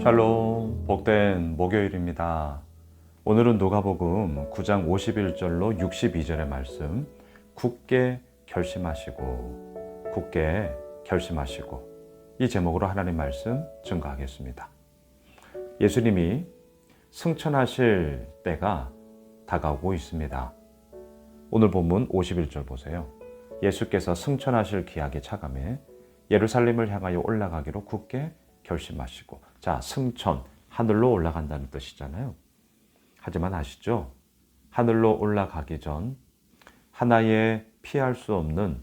샬롬, 복된 목요일입니다. 오늘은 누가복음 9장 51절로 62절의 말씀, 굳게 결심하시고 이 제목으로 하나님 말씀 증거하겠습니다. 예수님이 승천하실 때가 다가오고 있습니다. 오늘 본문 51절 보세요. 예수께서 승천하실 기약에 차감해 예루살렘을 향하여 올라가기로 굳게 결심하시고, 자, 승천, 하늘로 올라간다는 뜻이잖아요. 하지만 아시죠? 하늘로 올라가기 전 하나의 피할 수 없는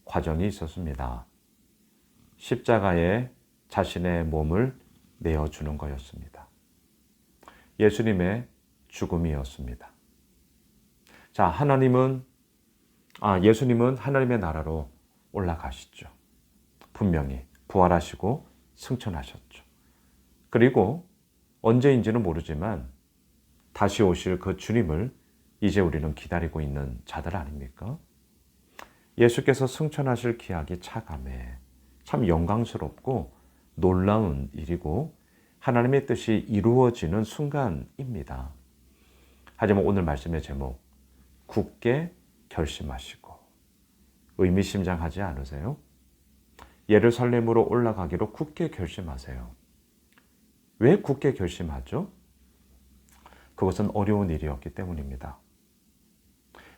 과정이 있었습니다. 십자가에 자신의 몸을 내어주는 거였습니다. 예수님의 죽음이었습니다. 자, 예수님은 하나님의 나라로 올라가시죠. 분명히 부활하시고 승천하셨죠. 그리고 언제인지는 모르지만 다시 오실 그 주님을 이제 우리는 기다리고 있는 자들 아닙니까? 예수께서 승천하실 기약이 차감해 참 영광스럽고 놀라운 일이고 하나님의 뜻이 이루어지는 순간입니다. 하지만 오늘 말씀의 제목, 굳게 결심하시고, 의미심장하지 않으세요? 예루살렘으로 올라가기로 굳게 결심하세요. 왜 굳게 결심하죠? 그것은 어려운 일이었기 때문입니다.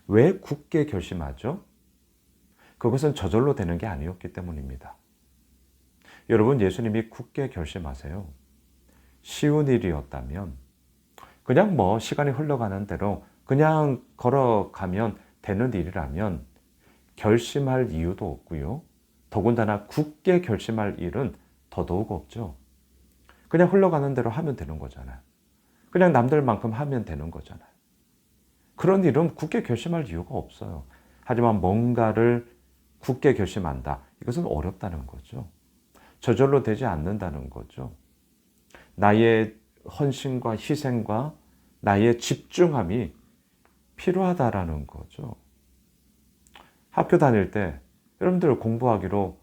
왜 굳게 결심하죠? 그것은 저절로 되는 게 아니었기 때문입니다. 여러분, 예수님이 굳게 결심하세요. 쉬운 일이었다면 그냥 시간이 흘러가는 대로 그냥 걸어가면 되는 일이라면 결심할 이유도 없고요. 더군다나 굳게 결심할 일은 더더욱 없죠. 그냥 흘러가는 대로 하면 되는 거잖아요. 그냥 남들만큼 하면 되는 거잖아요. 그런 일은 굳게 결심할 이유가 없어요. 하지만 뭔가를 굳게 결심한다. 이것은 어렵다는 거죠. 저절로 되지 않는다는 거죠. 나의 헌신과 희생과 나의 집중함이 필요하다라는 거죠. 학교 다닐 때 여러분들 공부하기로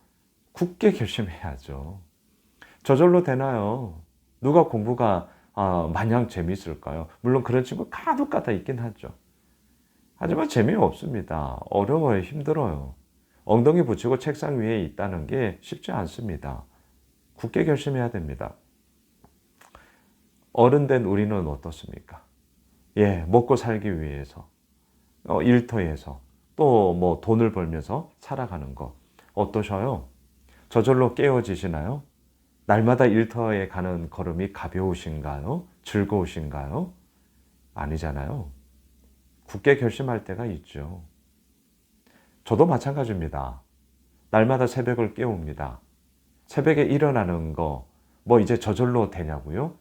굳게 결심해야죠. 저절로 되나요? 누가 공부가 마냥 재미있을까요? 물론 그런 친구 가득가다 있긴 하죠. 하지만 재미없습니다. 어려워요. 힘들어요. 엉덩이 붙이고 책상 위에 있다는 게 쉽지 않습니다. 굳게 결심해야 됩니다. 어른 된 우리는 어떻습니까? 먹고 살기 위해서, 일터에서, 또 돈을 벌면서 살아가는 거 어떠셔요? 저절로 깨어지시나요? 날마다 일터에 가는 걸음이 가벼우신가요? 즐거우신가요? 아니잖아요. 굳게 결심할 때가 있죠. 저도 마찬가지입니다. 날마다 새벽을 깨웁니다. 새벽에 일어나는 거 이제 저절로 되냐고요?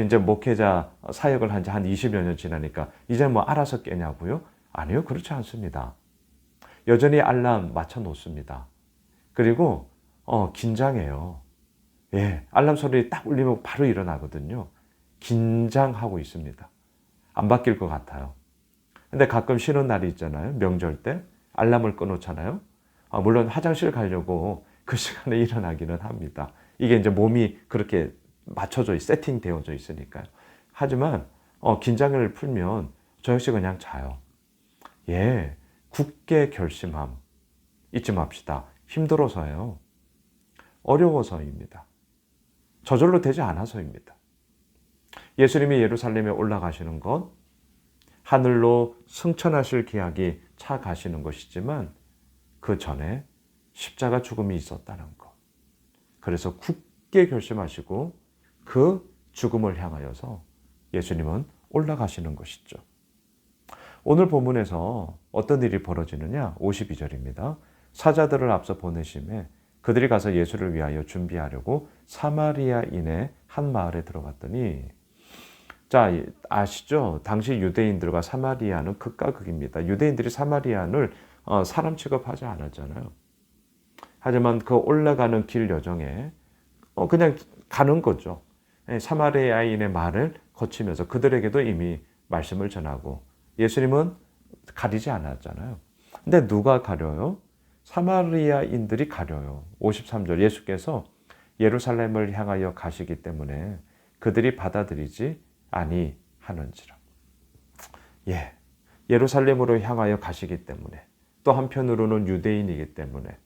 이제 목회자 사역을 한 지 한 20여 년 지나니까 이제 알아서 깨냐고요? 아니요, 그렇지 않습니다. 여전히 알람 맞춰 놓습니다. 그리고 긴장해요. 알람 소리 딱 울리면 바로 일어나거든요. 긴장하고 있습니다. 안 바뀔 것 같아요. 근데 가끔 쉬는 날이 있잖아요. 명절 때 알람을 꺼놓잖아요. 물론 화장실 가려고 그 시간에 일어나기는 합니다. 이게 이제 몸이 그렇게 세팅되어져 있으니까요. 하지만 긴장을 풀면 저 역시 그냥 자요. 굳게 결심함 잊지 맙시다. 힘들어서예요. 어려워서입니다. 저절로 되지 않아서입니다. 예수님이 예루살렘에 올라가시는 것, 하늘로 승천하실 기약이 차 가시는 것이지만 그 전에 십자가 죽음이 있었다는 것. 그래서 굳게 결심하시고 그 죽음을 향하여서 예수님은 올라가시는 것이죠. 오늘 본문에서 어떤 일이 벌어지느냐? 52절입니다. 사자들을 앞서 보내심에 그들이 가서 예수를 위하여 준비하려고 사마리아인의 한 마을에 들어갔더니, 자, 아시죠? 당시 유대인들과 사마리아는 극과 극입니다. 유대인들이 사마리아인을 사람 취급하지 않았잖아요. 하지만 그 올라가는 길 여정에 그냥 가는 거죠. 사마리아인의 말을 거치면서 그들에게도 이미 말씀을 전하고, 예수님은 가리지 않았잖아요. 근데 누가 가려요? 사마리아인들이 가려요. 53절, 예수께서 예루살렘을 향하여 가시기 때문에 그들이 받아들이지 아니하는지라. 예, 예루살렘으로 향하여 가시기 때문에, 또 한편으로는 유대인이기 때문에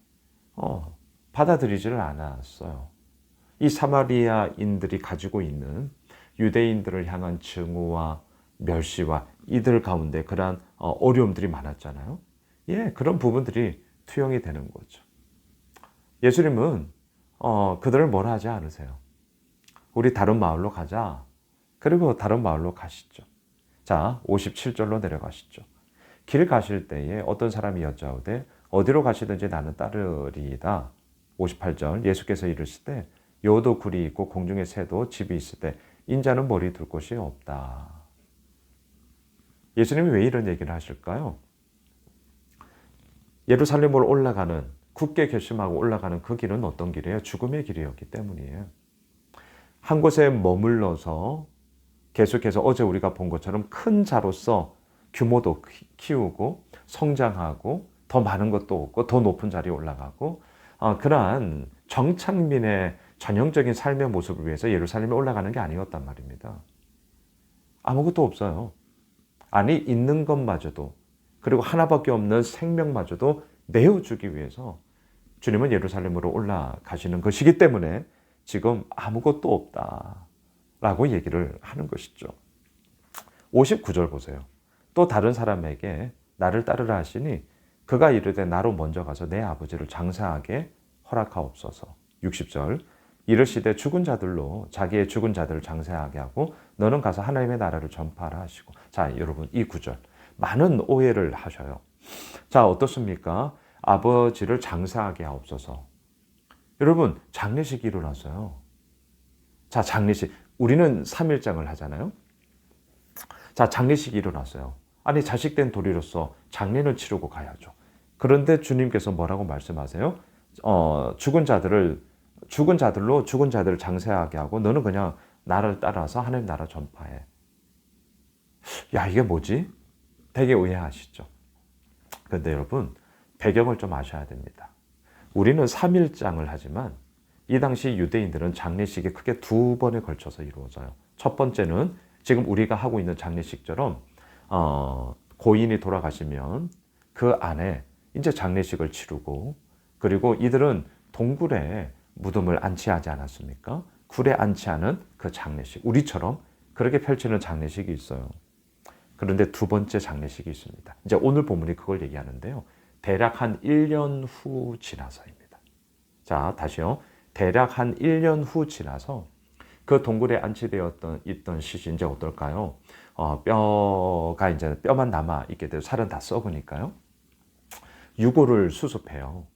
받아들이지를 않았어요. 이 사마리아인들이 가지고 있는 유대인들을 향한 증오와 멸시와 이들 가운데 그러한 어려움들이 많았잖아요. 예, 그런 부분들이 투영이 되는 거죠. 예수님은 그들을 뭐라 하지 않으세요. 우리 다른 마을로 가자. 그리고 다른 마을로 가시죠. 자, 57절로 내려가시죠. 길 가실 때에 어떤 사람이 여짜오되 어디로 가시든지 나는 따르리이다. 58절 예수께서 이르시되 여도 굴이 있고 공중의 새도 집이 있을 때 인자는 머리 둘 곳이 없다. 예수님이 왜 이런 얘기를 하실까요? 예루살렘으로 올라가는, 굳게 결심하고 올라가는 그 길은 어떤 길이에요? 죽음의 길이었기 때문이에요. 한 곳에 머물러서 계속해서 어제 우리가 본 것처럼 큰 자로서 규모도 키우고 성장하고 더 많은 것도 얻고 더 높은 자리에 올라가고 그러한 정착민의 전형적인 삶의 모습을 위해서 예루살렘에 올라가는 게 아니었단 말입니다. 아무것도 없어요. 아니 있는 것마저도, 그리고 하나밖에 없는 생명마저도 내어주기 위해서 주님은 예루살렘으로 올라가시는 것이기 때문에 지금 아무것도 없다라고 얘기를 하는 것이죠. 59절 보세요. 또 다른 사람에게 나를 따르라 하시니 그가 이르되 나로 먼저 가서 내 아버지를 장사하게 허락하옵소서. 60절 이르시되 죽은 자들로 자기의 죽은 자들을 장사하게 하고 너는 가서 하나님의 나라를 전파하라 하시고. 자, 여러분 이 구절 많은 오해를 하셔요. 자, 어떻습니까? 아버지를 장사하게 하옵소서. 여러분 장례식이 일어났어요. 자, 장례식 우리는 3일장을 하잖아요. 자, 장례식이 일어났어요. 아니 자식된 도리로서 장례를 치르고 가야죠. 그런데 주님께서 뭐라고 말씀하세요? 죽은 자들로 죽은 자들을 장사하게 하고 너는 그냥 나를 따라서 하나님 나라 전파해. 야, 이게 뭐지? 되게 의아하시죠. 그런데 여러분 배경을 좀 아셔야 됩니다. 우리는 3일장을 하지만 이 당시 유대인들은 장례식이 크게 2번에 걸쳐서 이루어져요. 첫 번째는 지금 우리가 하고 있는 장례식처럼 고인이 돌아가시면 그 안에 이제 장례식을 치르고, 그리고 이들은 동굴에 무덤을 안치하지 않았습니까? 굴에 안치하는 그 장례식, 우리처럼 그렇게 펼치는 장례식이 있어요. 그런데 두 번째 장례식이 있습니다. 이제 오늘 본문이 그걸 얘기하는데요. 대략 한 1년 후 지나서입니다. 자, 다시요. 대략 한 1년 후 지나서 그 동굴에 안치되었던 있던 시신이 이제 어떨까요? 뼈가 이제 뼈만 남아 있게 되고 살은 다 썩으니까요. 유골을 수습해요.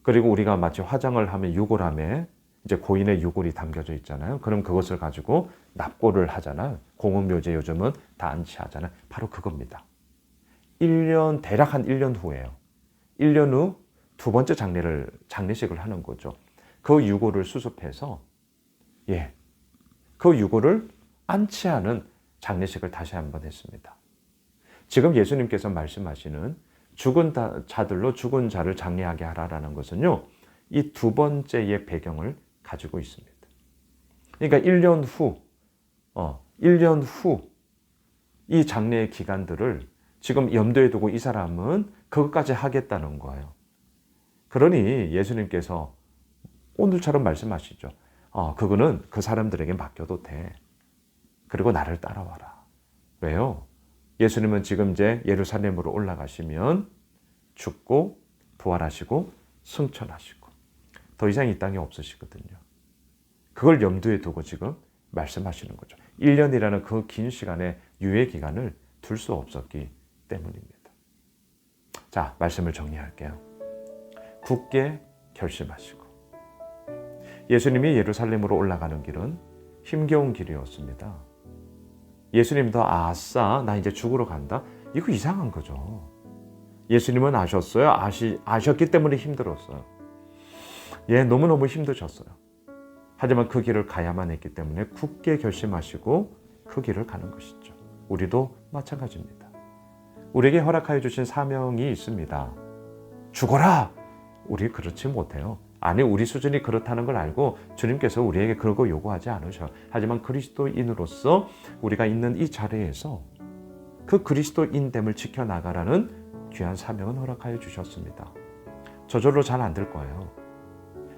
그리고 우리가 마치 화장을 하면 유골함에 이제 고인의 유골이 담겨져 있잖아요. 그럼 그것을 가지고 납골을 하잖아요. 공흥묘지에 요즘은 다 안치하잖아요. 바로 그겁니다. 1년, 대략 한 1년 후예요. 1년 후 두 번째 장례식을 하는 거죠. 그 유골을 수습해서 그 유골을 안치하는 장례식을 다시 한번 했습니다. 지금 예수님께서 말씀하시는 죽은 자들로 죽은 자를 장례하게 하라라는 것은요, 이 두 번째의 배경을 가지고 있습니다. 그러니까 1년 후 이 장례의 기간들을 지금 염두에 두고 이 사람은 그것까지 하겠다는 거예요. 그러니 예수님께서 오늘처럼 말씀하시죠. 그거는 그 사람들에게 맡겨도 돼. 그리고 나를 따라와라. 왜요? 예수님은 지금 이제 예루살렘으로 올라가시면 죽고 부활하시고 승천하시고 더 이상 이 땅에 없으시거든요. 그걸 염두에 두고 지금 말씀하시는 거죠. 1년이라는 그 긴 시간의 유예 기간을 둘 수 없었기 때문입니다. 자, 말씀을 정리할게요. 굳게 결심하시고, 예수님이 예루살렘으로 올라가는 길은 힘겨운 길이었습니다. 예수님도 아싸 나 이제 죽으러 간다? 이거 이상한 거죠. 예수님은 아셨어요. 아셨기 때문에 힘들었어요. 너무너무 힘드셨어요. 하지만 그 길을 가야만 했기 때문에 굳게 결심하시고 그 길을 가는 것이죠. 우리도 마찬가지입니다. 우리에게 허락하여 주신 사명이 있습니다. 죽어라! 우리 그렇지 못해요. 아니, 우리 수준이 그렇다는 걸 알고 주님께서 우리에게 그런 거 요구하지 않으셔. 하지만 그리스도인으로서 우리가 있는 이 자리에서 그 그리스도인됨을 지켜나가라는 귀한 사명은 허락하여 주셨습니다. 저절로 잘 안 될 거예요.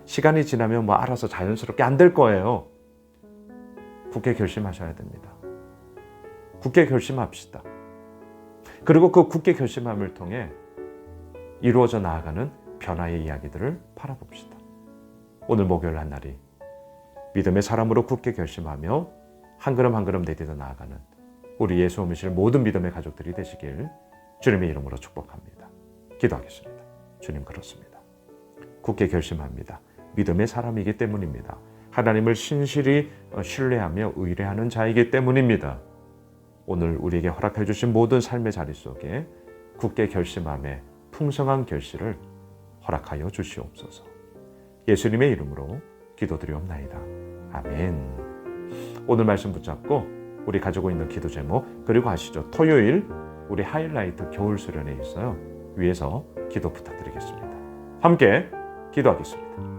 시간이 지나면 뭐 알아서 자연스럽게 안 될 거예요. 굳게 결심하셔야 됩니다. 굳게 결심합시다. 그리고 그 굳게 결심함을 통해 이루어져 나아가는 변화의 이야기들을 바라봅시다. 오늘 목요일 한 날이 믿음의 사람으로 굳게 결심하며 한 걸음 한 걸음 내딛어 나아가는 우리 예수 믿으실 모든 믿음의 가족들이 되시길 주님의 이름으로 축복합니다. 기도하겠습니다. 주님, 그렇습니다. 굳게 결심합니다. 믿음의 사람이기 때문입니다. 하나님을 신실히 신뢰하며 의뢰하는 자이기 때문입니다. 오늘 우리에게 허락해 주신 모든 삶의 자리 속에 굳게 결심함에 풍성한 결실을 허락하여 주시옵소서. 예수님의 이름으로 기도드리옵나이다. 아멘. 오늘 말씀 붙잡고 우리 가지고 있는 기도 제목, 그리고 아시죠? 토요일 우리 하이라이트 겨울 수련회 있어요. 위에서 기도 부탁드리겠습니다. 함께 기도하겠습니다.